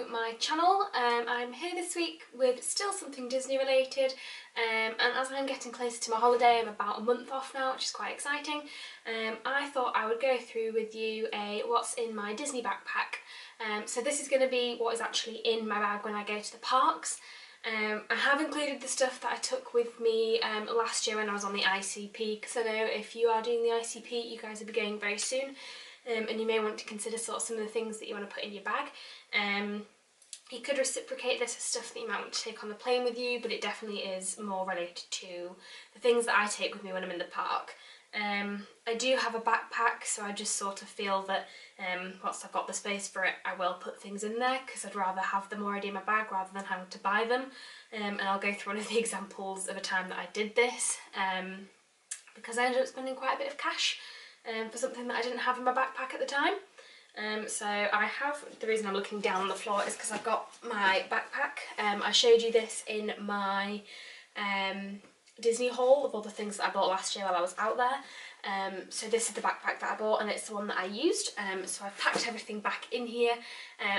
to my channel. I'm here this week with still something Disney related, and as I'm getting closer to my holiday, I'm about a month off now, which is quite exciting. I thought I would go through with you a what's in my Disney backpack. So this is going to be what is actually in my bag when I go to the parks. I have included the stuff that I took with me last year when I was on the ICP, because I know if you are doing the ICP, you guys will be going very soon, and you may want to consider sort of some of the things that you want to put in your bag. You could reciprocate this as stuff that you might want to take on the plane with you, but it definitely is more related to the things that I take with me when I'm in the park. I do have a backpack, so I just sort of feel that once I've got the space for it, I will put things in there, because I'd rather have them already in my bag rather than having to buy them. And I'll go through one of the examples of a time that I did this, because I ended up spending quite a bit of cash for something that I didn't have in my backpack at the time. So I have, the reason I'm looking down on the floor is because I've got my backpack. I showed you this in my Disney haul of all the things that I bought last year while I was out there. So this is the backpack that I bought, and it's the one that I used. So I've packed everything back in here.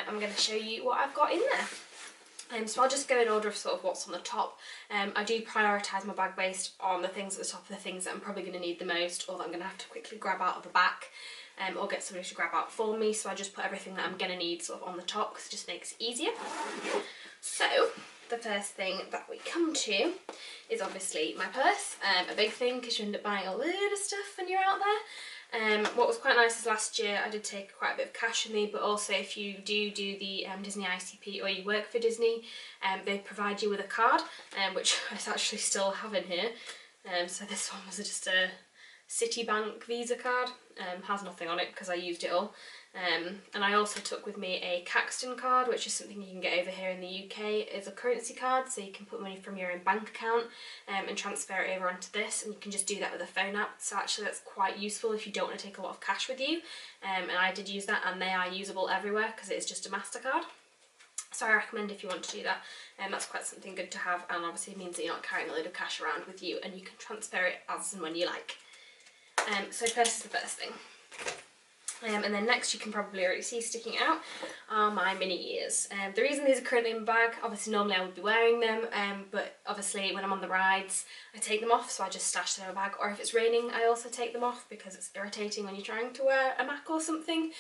I'm going to show you what I've got in there. So I'll just go in order of sort of what's on the top. I do prioritise my bag based on the things at the top of the things that I'm probably going to need the most, or that I'm going to have to quickly grab out of the back, or get somebody to grab out for me. So I just put everything that I'm going to need sort of on the top, because it just makes it easier. So the first thing that we come to is obviously my purse, a big thing because you end up buying a load of stuff when you're out there. What was quite nice is last year I did take quite a bit of cash with me, but also if you do the Disney ICP or you work for Disney, they provide you with a card, which I actually still have in here. So this one was just a Citibank Visa card, has nothing on it because I used it all. And I also took with me a Caxton card, which is something you can get over here in the UK. It's a currency card, so you can put money from your own bank account and transfer it over onto this, and you can just do that with a phone app. So actually that's quite useful if you don't want to take a lot of cash with you. And I did use that, and they are usable everywhere because it is just a MasterCard. So I recommend if you want to do that, that's quite something good to have, and obviously it means that you're not carrying a load of cash around with you, and you can transfer it as and when you like. So purse is the first thing. And then next, you can probably already see sticking out are my mini ears. The reason these are currently in my bag, obviously normally I would be wearing them, but obviously when I'm on the rides I take them off, so I just stash them in my bag, or if it's raining I also take them off because it's irritating when you're trying to wear a Mac or something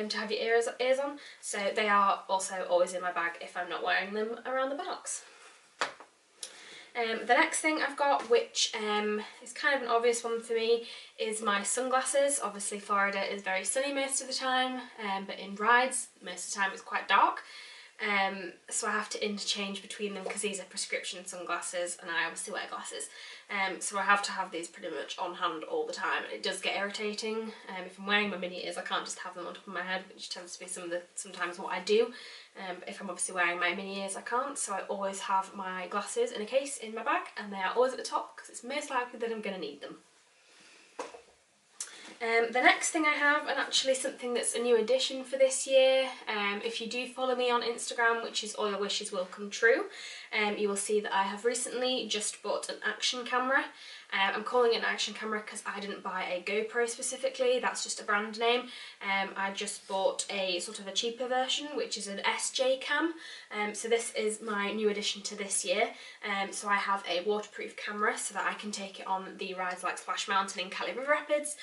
to have your ears on. So they are also always in my bag if I'm not wearing them around the parks. The next thing I've got, which is kind of an obvious one for me, is my sunglasses. Obviously Florida is very sunny most of the time, but in rides most of the time it's quite dark. So I have to interchange between them because these are prescription sunglasses and I obviously wear glasses. So I have to have these pretty much on hand all the time, and it does get irritating. If I'm wearing my mini ears I can't just have them on top of my head, which tends to be sometimes what I do. But if I'm obviously wearing my mini ears I can't, so I always have my glasses in a case in my bag, and they are always at the top because it's most likely that I'm going to need them. The next thing I have, and actually something that's a new addition for this year, if you do follow me on Instagram, which is All Your Wishes Will Come True, you will see that I have recently just bought an action camera. I'm calling it an action camera because I didn't buy a GoPro specifically, that's just a brand name. I just bought a sort of a cheaper version, which is an SJ cam. So this is my new addition to this year. So I have a waterproof camera so that I can take it on the rides like Splash Mountain and Cali River Rapids,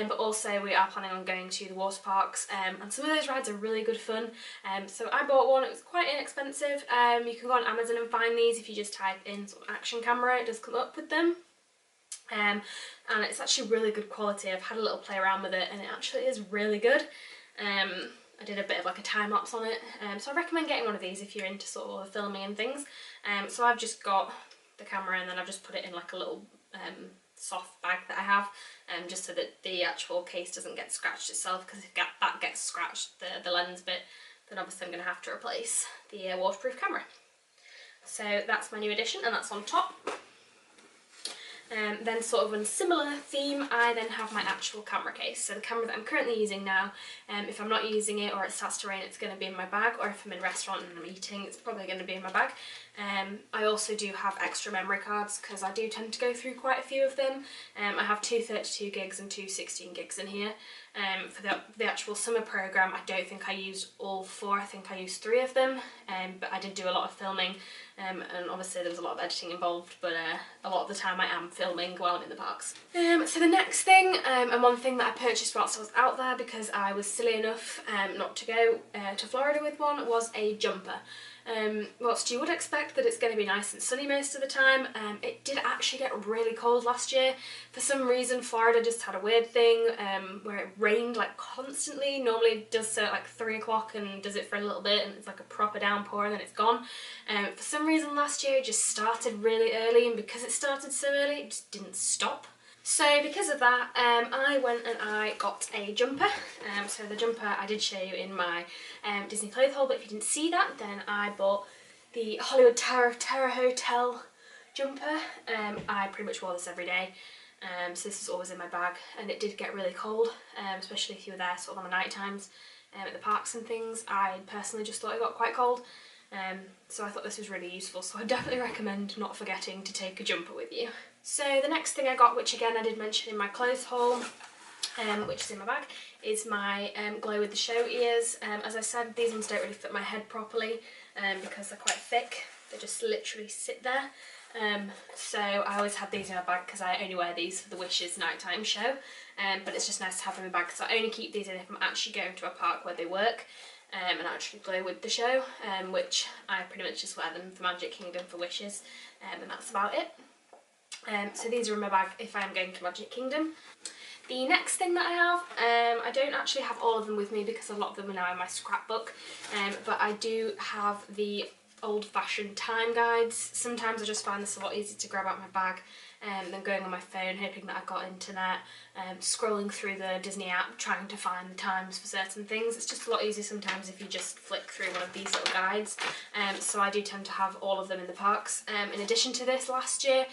but also we are planning on going to the water parks, and some of those rides are really good fun. So I bought one, it was quite inexpensive. You can go on Amazon and find these if you just type in sort of action camera, it does come up with them. And it's actually really good quality. I've had a little play around with it and it actually is really good. I did a bit of like a time lapse on it, so I recommend getting one of these if you're into sort of filming and things. So I've just got the camera and then I've just put it in like a little soft bag that I have, just so that the actual case doesn't get scratched itself, because if that gets scratched, the lens bit, then obviously I'm going to have to replace the waterproof camera. So that's my new addition, and that's on top. Then sort of on a similar theme, I then have my actual camera case. So the camera that I'm currently using now, if I'm not using it or it starts to rain, it's going to be in my bag, or if I'm in a restaurant and I'm eating, it's probably going to be in my bag. I also do have extra memory cards because I do tend to go through quite a few of them. I have two 32 gigs and two 16 gigs in here. For the actual summer programme, I don't think I used all 4, I think I used 3 of them, but I did do a lot of filming, and obviously there was a lot of editing involved, but a lot of the time I am filming while I'm in the parks. So the next thing, and one thing that I purchased whilst I was out there because I was silly enough not to go to Florida with one, was a jumper. Whilst you would expect that it's going to be nice and sunny most of the time, it did actually get really cold last year. For some reason Florida just had a weird thing where it rained like constantly. Normally it does so at like 3 o'clock and does it for a little bit and it's like a proper downpour and then it's gone. For some reason last year it just started really early, and because it started so early it just didn't stop. So because of that, I went and I got a jumper. So the jumper I did show you in my Disney clothes haul, but if you didn't see that, then I bought the Hollywood Tower of Terror Hotel jumper. I pretty much wore this every day, so this is always in my bag, and it did get really cold, especially if you were there sort of on the night times at the parks and things. I personally just thought it got quite cold, so I thought this was really useful, so I definitely recommend not forgetting to take a jumper with you. So the next thing I got, which again I did mention in my clothes haul, which is in my bag, is my glow with the show ears. As I said, these ones don't really fit my head properly because they're quite thick. They just literally sit there. So I always have these in my bag because I only wear these for the Wishes nighttime show, but it's just nice to have them in my bag because I only keep these in if I'm actually going to a park where they work and actually glow with the show, which I pretty much just wear them for Magic Kingdom for Wishes, and that's about it. So these are in my bag if I am going to Magic Kingdom. The next thing that I have, I don't actually have all of them with me because a lot of them are now in my scrapbook, but I do have the old-fashioned time guides. Sometimes I just find this a lot easier to grab out my bag than going on my phone hoping that I've got internet, scrolling through the Disney app trying to find the times for certain things. It's just a lot easier sometimes if you just flick through one of these little guides, so I do tend to have all of them in the parks. In addition to this, last year,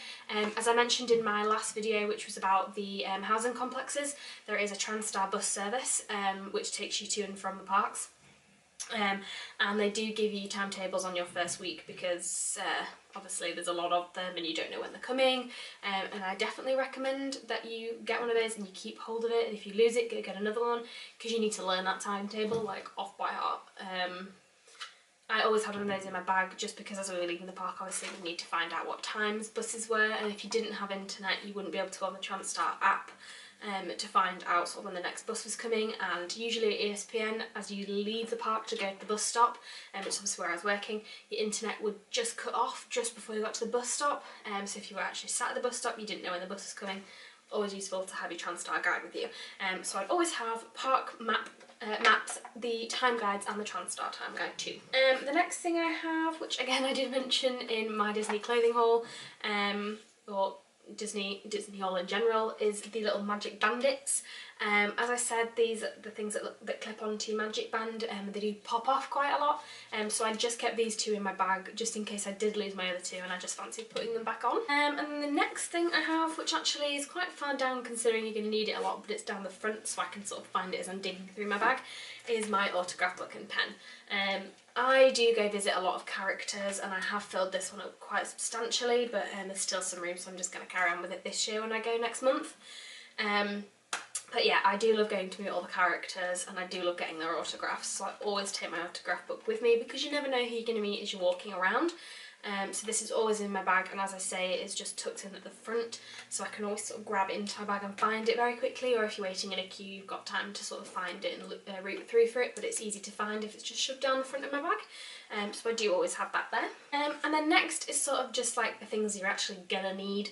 as I mentioned in my last video, which was about the housing complexes, there is a TransStar bus service which takes you to and from the parks. And they do give you timetables on your first week because obviously there's a lot of them and you don't know when they're coming, and I definitely recommend that you get one of those and you keep hold of it, and if you lose it, go get another one because you need to learn that timetable like off by heart. I always had one of those in my bag just because as we were leaving the park obviously we need to find out what times buses were, and if you didn't have internet you wouldn't be able to go on the TransStar app to find out sort of when the next bus was coming. And usually at ESPN, as you leave the park to go to the bus stop, which is obviously where I was working, your internet would just cut off just before you got to the bus stop, so if you were actually sat at the bus stop you didn't know when the bus was coming. Always useful to have your TransStar guide with you. So I'd always have park maps, the time guides and the TransStar time guide too. The next thing I have, which again I did mention in my Disney clothing haul, or Disney haul in general, is the little magic bandits. As I said, these are the things that clip onto your magic band, they do pop off quite a lot, so I just kept these 2 in my bag just in case I did lose my other 2 and I just fancied putting them back on. And then the next thing I have, which actually is quite far down considering you're going to need it a lot, but it's down the front so I can sort of find it as I'm digging through my bag, is my autograph book and pen. I do go visit a lot of characters and I have filled this one up quite substantially, but there's still some room, so I'm just going to carry on with it this year when I go next month. But yeah, I do love going to meet all the characters and I do love getting their autographs, so I always take my autograph book with me because you never know who you're going to meet as you're walking around. So this is always in my bag, and as I say, it is just tucked in at the front, so I can always sort of grab it into my bag and find it very quickly, or if you're waiting in a queue you've got time to sort of find it and root through for it, but it's easy to find if it's just shoved down the front of my bag, so I do always have that there. And then next is sort of just like the things you're actually gonna need,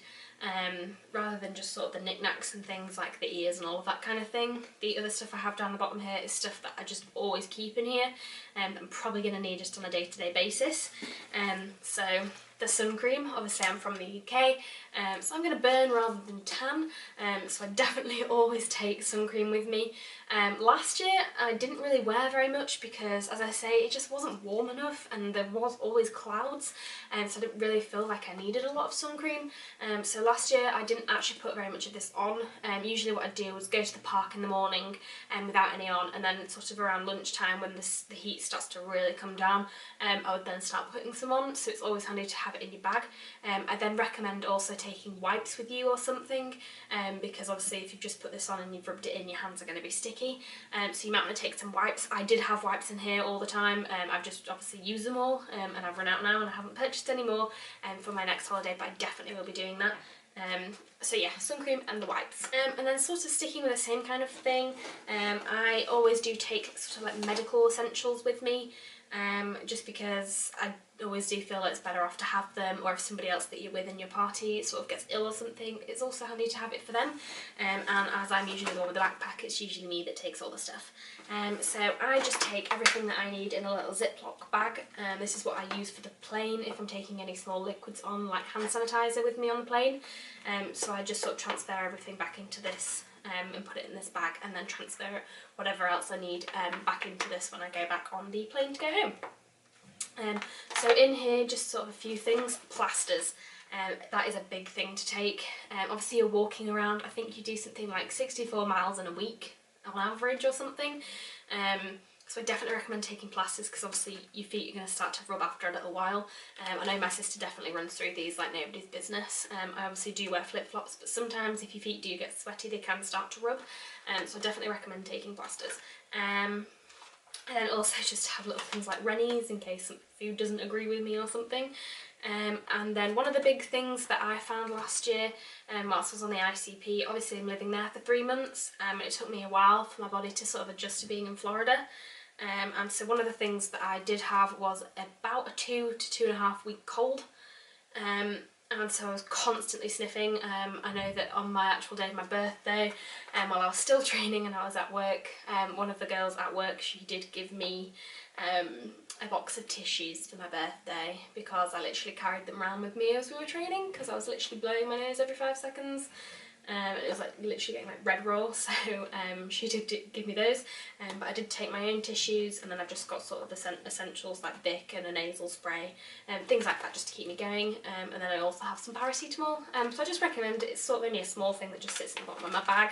rather than just sort of the knickknacks and things like the ears and all of that kind of thing. The other stuff I have down the bottom here is stuff that I just always keep in here, and I'm probably going to need just on a day-to-day basis. So the sun cream, obviously I'm from the UK, so I'm going to burn rather than tan, so I definitely always take sun cream with me. Last year I didn't really wear very much because, as I say, it just wasn't warm enough and there was always clouds, so I didn't really feel like I needed a lot of sun cream. So last year I didn't actually put very much of this on. Usually what I'd do was go to the park in the morning without any on, and then sort of around lunchtime when the heat starts to really come down, I would then start putting some on, so it's always handy to have have it in your bag. I then recommend also taking wipes with you or something, because obviously if you've just put this on and you've rubbed it in, your hands are going to be sticky. So you might want to take some wipes. I did have wipes in here all the time. I've just obviously used them all, and I've run out now and I haven't purchased any more for my next holiday, but I definitely will be doing that. So yeah, sun cream and the wipes. And then sort of sticking with the same kind of thing, I always do take sort of like medical essentials with me, just because I always do feel it's better off to have them, or if somebody else that you're with in your party sort of gets ill or something, it's also handy to have it for them. And as I'm usually the one with the backpack, it's usually me that takes all the stuff. So I just take everything that I need in a little Ziploc bag. This is what I use for the plane if I'm taking any small liquids on, like hand sanitizer, with me on the plane. So I just sort of transfer everything back into this and put it in this bag, and then transfer whatever else I need back into this when I go back on the plane to go home. So in here, just sort of a few things. Plasters. That is a big thing to take. Obviously you're walking around, I think you do something like 64 miles in a week on average or something. So I definitely recommend taking plasters, because obviously your feet are going to start to rub after a little while. I know my sister definitely runs through these like nobody's business. I obviously do wear flip-flops, but sometimes if your feet do get sweaty, they can start to rub. So I definitely recommend taking plasters. And then also just have little things like Rennies in case some food doesn't agree with me or something. And then one of the big things that I found last year, whilst I was on the ICP, obviously I'm living there for 3 months, and it took me a while for my body to sort of adjust to being in Florida. And so one of the things that I did have was about a 2 to 2.5 week cold. And so I was constantly sniffing. I know that on my actual day of my birthday, while I was still training and I was at work, one of the girls at work, she did give me a box of tissues for my birthday, because I literally carried them around with me as we were training, because I was literally blowing my nose every 5 seconds. It was like literally getting like red raw, so she did give me those, but I did take my own tissues, and then I've just got sort of the essentials like Bic and a nasal spray, things like that just to keep me going, and then I also have some paracetamol. So I just recommend, it's sort of only a small thing that just sits in the bottom of my bag,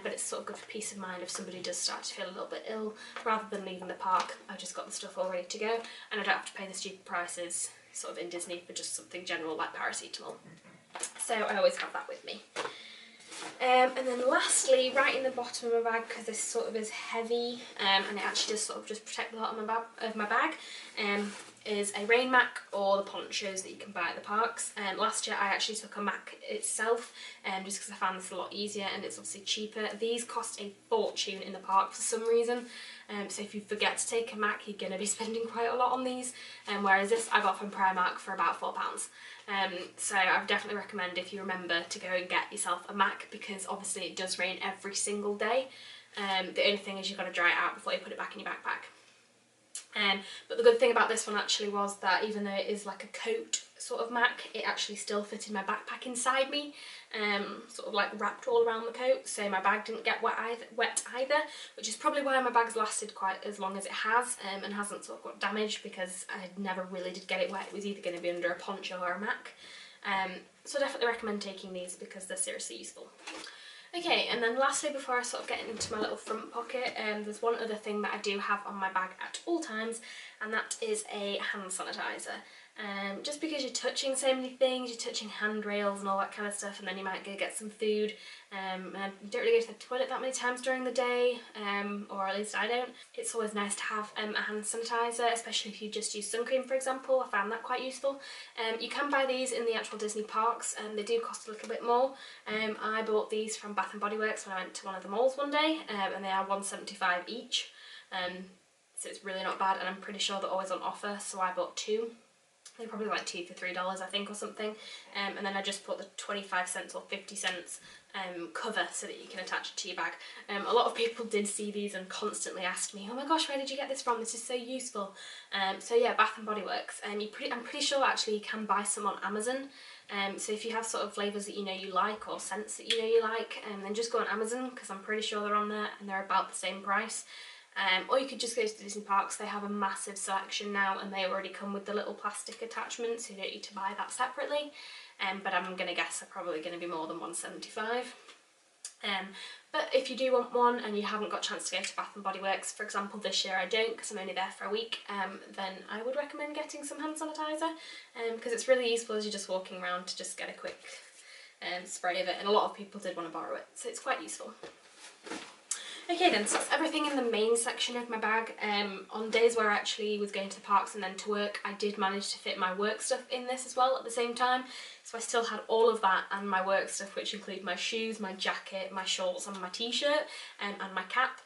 but it's sort of good for peace of mind if somebody does start to feel a little bit ill. Rather than leaving the park, I've just got the stuff all ready to go, and I don't have to pay the stupid prices sort of in Disney for just something general like paracetamol. So I always have that with me. And then lastly, right in the bottom of my bag, because this sort of is heavy, and it actually does sort of just protect the bottom of my bag, is a rain mac, or the ponchos that you can buy at the parks. Last year I actually took a mac itself, just because I found this a lot easier, and it's obviously cheaper. These cost a fortune in the park for some reason, so if you forget to take a mac, you're going to be spending quite a lot on these, whereas this I got from Primark for about £4. So I would definitely recommend, if you remember, to go and get yourself a mac, because obviously it does rain every single day. The only thing is you've got to dry it out before you put it back in your backpack. But the good thing about this one actually was that even though it is like a coat sort of mac, it actually still fitted my backpack inside me, sort of like wrapped all around the coat, so my bag didn't get wet either, which is probably why my bag's lasted quite as long as it has, and hasn't sort of got damaged, because I never really did get it wet. It was either going to be under a poncho or a mac. So I definitely recommend taking these because they're seriously useful. Okay, and then lastly, before I sort of get into my little front pocket, there's one other thing that I do have on my bag at all times, and that is a hand sanitizer. Just because you're touching so many things, you're touching handrails and all that kind of stuff, and then you might go get some food, and you don't really go to the toilet that many times during the day, or at least I don't. It's always nice to have a hand sanitizer, especially if you just use sun cream, for example. I found that quite useful. You can buy these in the actual Disney parks, and they do cost a little bit more. I bought these from Bath & Body Works when I went to one of the malls one day, and they are £1.75 each, so it's really not bad, and I'm pretty sure they're always on offer, so I bought 2. They're probably like 2 for $3 I think, or something, and then I just put the 25 cents or 50 cents cover so that you can attach it to your bag. A lot of people did see these and constantly asked me, oh my gosh, where did you get this from? This is so useful. So yeah, Bath & Body Works. I'm pretty sure actually you can buy some on Amazon. So if you have sort of flavours that you know you like, or scents that you know you like, then just go on Amazon, because I'm pretty sure they're on there and they're about the same price. Or you could just go to the Disney parks. They have a massive selection now, and they already come with the little plastic attachments, so you don't need to buy that separately. But I'm going to guess they're probably going to be more than £1.75. But if you do want one and you haven't got a chance to go to Bath and Body Works, for example this year I don't because I'm only there for a week, then I would recommend getting some hand sanitizer because it's really useful as you're just walking around to just get a quick spray of it, and a lot of people did want to borrow it, so it's quite useful. Okay then, so that's everything in the main section of my bag. On days where I actually was going to the parks and then to work, I did manage to fit my work stuff in this as well at the same time. So I still had all of that and my work stuff, which include my shoes, my jacket, my shorts and my t-shirt and my cap.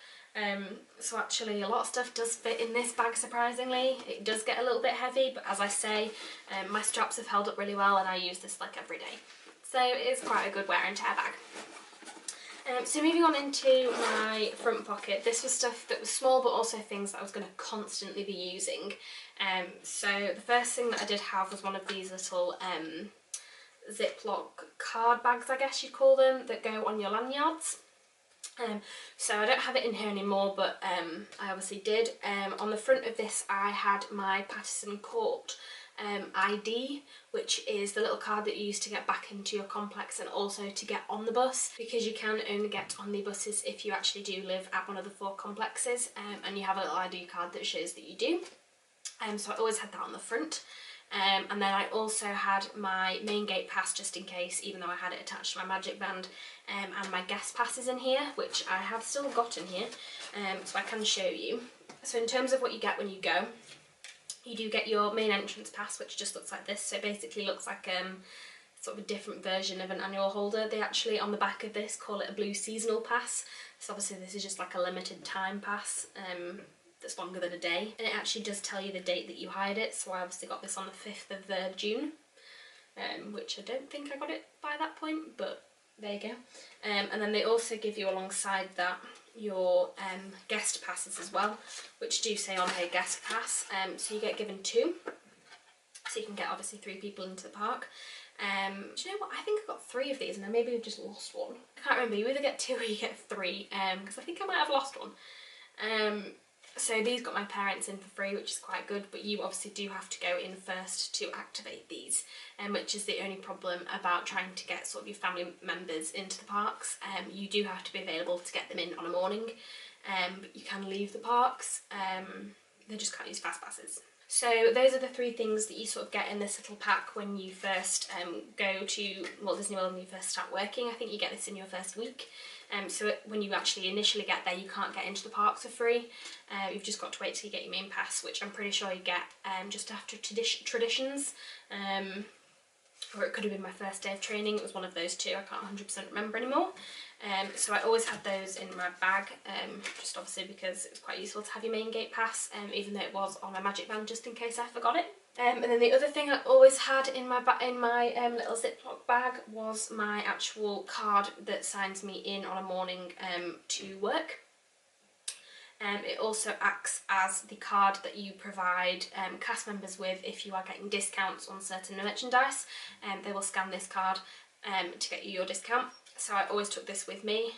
So actually a lot of stuff does fit in this bag, surprisingly. It does get a little bit heavy, but as I say, my straps have held up really well and I use this like every day. So it is quite a good wear and tear bag. So moving on into my front pocket, this was stuff that was small but also things that I was going to constantly be using. So the first thing that I did have was one of these little Ziploc card bags, I guess you'd call them, that go on your lanyards. So I don't have it in here anymore, but I obviously did. On the front of this I had my Patterson Court ID, which is the little card that you use to get back into your complex and also to get on the bus, because you can only get on the buses if you actually do live at one of the 4 complexes, and you have a little ID card that shows that you do. So I always had that on the front. And then I also had my main gate pass just in case, even though I had it attached to my magic band, and my guest passes in here, which I have still got in here, so I can show you. So in terms of what you get when you go, you do get your main entrance pass, which just looks like this. So it basically looks like sort of a different version of an annual holder. They actually, on the back of this, call it a blue seasonal pass. So obviously this is just like a limited time pass that's longer than a day. And it actually does tell you the date that you hired it. So I obviously got this on the 5th of June, which I don't think I got it by that point, but there you go. And then they also give you alongside that your guest passes as well, which do say on here guest pass. So you get given 2, so you can get obviously 3 people into the park. Do you know what, I think I got 3 of these and then maybe we've just lost one. I can't remember, you either get 2 or you get 3, because I think I might have lost one. So these got my parents in for free, which is quite good, but you obviously do have to go in first to activate these, which is the only problem about trying to get sort of your family members into the parks. You do have to be available to get them in on a morning, but you can leave the parks. They just can't use fast passes. So those are the 3 things that you sort of get in this little pack when you first go to Walt Disney World and you first start working. I think you get this in your first week. So when you actually initially get there, you can't get into the parks for free. You've just got to wait till you get your main pass, which I'm pretty sure you get just after Traditions. Or it could have been my first day of training. It was one of those 2. I can't 100% remember anymore. So I always had those in my bag, just obviously because it's quite useful to have your main gate pass, even though it was on my magic band just in case I forgot it. And then the other thing I always had in my little Ziploc bag was my actual card that signs me in on a morning to work. It also acts as the card that you provide cast members with if you are getting discounts on certain merchandise. They will scan this card to get you your discount. So I always took this with me.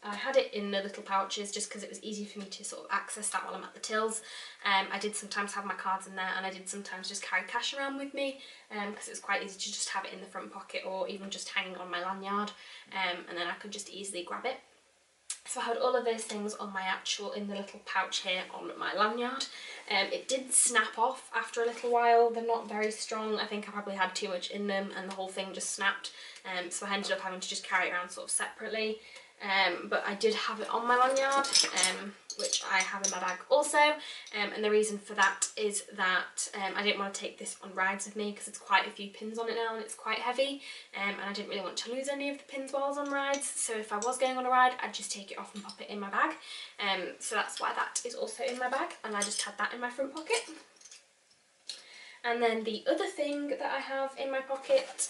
I had it in the little pouches just because it was easy for me to sort of access that while I'm at the tills. I did sometimes have my cards in there, and I did sometimes just carry cash around with me because it was quite easy to just have it in the front pocket or even just hanging on my lanyard, and then I could just easily grab it. So I had all of those things on my in the little pouch here on my lanyard. It did snap off after a little while. They're not very strong. I think I probably had too much in them and the whole thing just snapped. So I ended up having to just carry it around sort of separately. But I did have it on my lanyard, which I have in my bag also. And the reason for that is that I didn't want to take this on rides with me because it's quite a few pins on it now and it's quite heavy. And I didn't really want to lose any of the pins while I was on rides. So if I was going on a ride, I'd just take it off and pop it in my bag. So that's why that is also in my bag, and I just had that in my front pocket. And then the other thing that I have in my pocket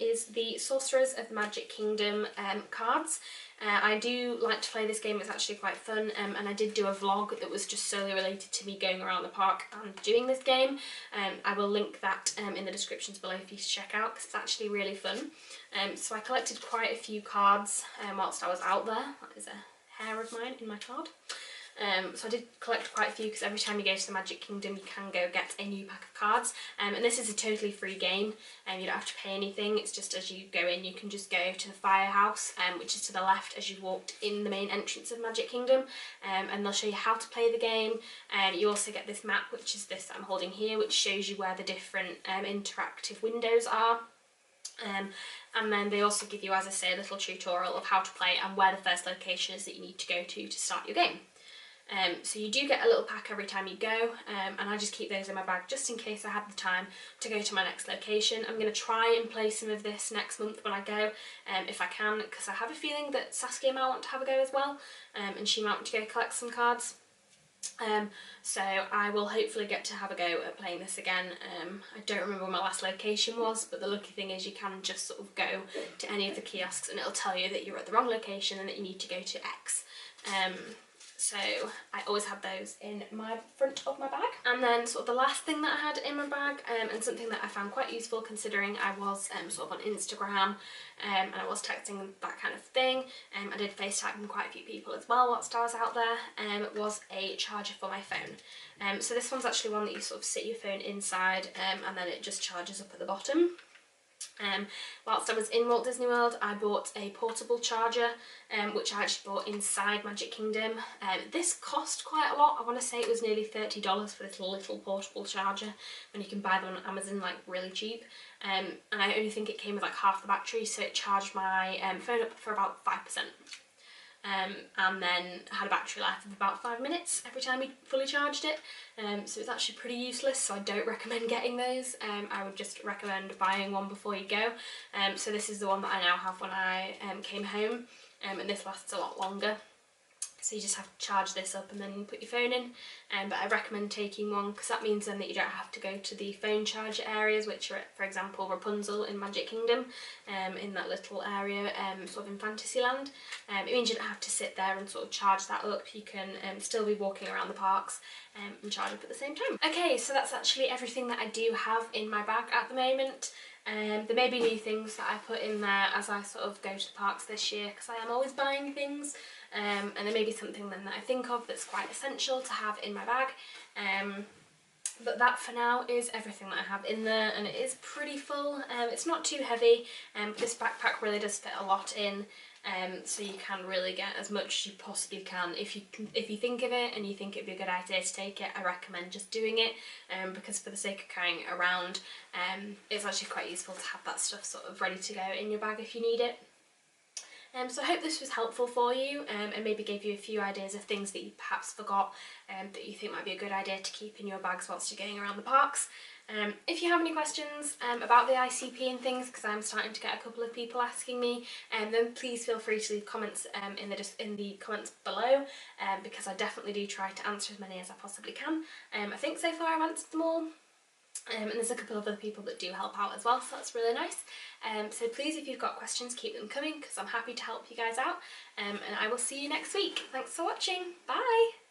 is the Sorcerers of the Magic Kingdom cards. I do like to play this game, it's actually quite fun, and I did do a vlog that was just solely related to me going around the park and doing this game. I will link that in the descriptions below for you to check out because it's actually really fun. So I collected quite a few cards whilst I was out there. That is a hair of mine in my card. So I did collect quite a few because every time you go to the Magic Kingdom you can go get a new pack of cards, and this is a totally free game and you don't have to pay anything. It's just as you go in you can just go to the firehouse, which is to the left as you've walked in the main entrance of Magic Kingdom, and they'll show you how to play the game. You also get this map, which is this that I'm holding here, which shows you where the different interactive windows are. And then they also give you, as I say, a little tutorial of how to play and where the first location is that you need to go to start your game. So you do get a little pack every time you go, and I just keep those in my bag just in case I have the time to go to my next location. I'm going to try and play some of this next month when I go, if I can, because I have a feeling that Saskia might want to have a go as well, and she might want to go collect some cards. So I will hopefully get to have a go at playing this again. I don't remember where my last location was, but the lucky thing is you can just sort of go to any of the kiosks and it'll tell you that you're at the wrong location and that you need to go to X. So I always had those in my front of my bag. And then sort of the last thing that I had in my bag, and something that I found quite useful considering I was sort of on Instagram, and I was texting that kind of thing. I did FaceTime quite a few people as well whilst I was out there, was a charger for my phone. So this one's actually one that you sort of sit your phone inside, and then it just charges up at the bottom. Whilst I was in Walt Disney World I bought a portable charger, which I actually bought inside Magic Kingdom. This cost quite a lot. I want to say it was nearly $30 for this little portable charger when you can buy them on Amazon like really cheap, and I only think it came with like half the battery, so it charged my phone up for about 5%. And then had a battery life of about 5 minutes every time you fully charged it, so it's actually pretty useless, so I don't recommend getting those. I would just recommend buying one before you go. So this is the one that I now have when I came home, and this lasts a lot longer. So you just have to charge this up and then put your phone in, but I recommend taking one because that means then that you don't have to go to the phone charger areas, which are at, for example, Rapunzel in Magic Kingdom, in that little area sort of in Fantasyland. It means you don't have to sit there and sort of charge that up. You can still be walking around the parks and charge up at the same time. Okay, so that's actually everything that I do have in my bag at the moment. There may be new things that I put in there as I sort of go to the parks this year, because I am always buying things, and there may be something then that I think of that's quite essential to have in my bag. But that for now is everything that I have in there, and it is pretty full. It's not too heavy, but this backpack really does fit a lot in, so you can really get as much as you possibly can. If you think of it and you think it'd be a good idea to take it, I recommend just doing it, because for the sake of carrying it around, it's actually quite useful to have that stuff sort of ready to go in your bag if you need it. So I hope this was helpful for you, and maybe gave you a few ideas of things that you perhaps forgot, that you think might be a good idea to keep in your bags whilst you're going around the parks. If you have any questions about the ICP and things, because I'm starting to get a couple of people asking me, then please feel free to leave comments in the comments below, because I definitely do try to answer as many as I possibly can. I think so far I've answered them all. And there's a couple of other people that do help out as well, so that's really nice. So please, if you've got questions, keep them coming, because I'm happy to help you guys out, and I will see you next week. Thanks for watching. Bye!